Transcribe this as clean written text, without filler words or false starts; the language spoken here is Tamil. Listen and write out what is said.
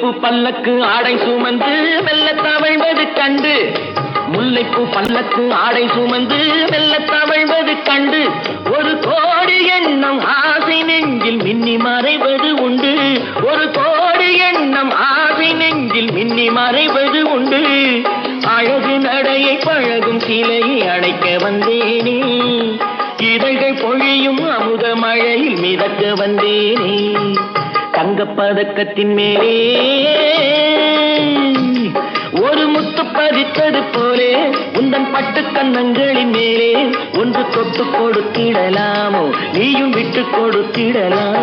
முல்லைப்பூ பல்லக்கு ஆடை சுமந்து மெல்ல தவழ்வது கண்டு, முல்லைப்பூ பல்லக்கு ஆடை சுமந்து மெல்ல தவழ்வது கண்டு, ஒரு கோடி எண்ணம் ஆசை நெஞ்சில் மின்னி மறைவது உண்டு, ஒரு கோடி எண்ணம் ஆசை நெஞ்சில் மின்னி மறைவது உண்டு. அழகு நடையை பழகும் சிலையை அணைக்க வந்தேனே, இதழ்கள் பொழியும் அமுத மழையில் மிதக்க வந்தேனே. தங்கப்பதக்கத்தின் மேலே ஒரு முத்து பதித்தது போலே உந்தன் பட்டு கன்னங்களின் மேலே ஒன்று தொட்டு கொடுத்திடலாமோ, நீயும் விட்டு கொடுத்திடலாமோ.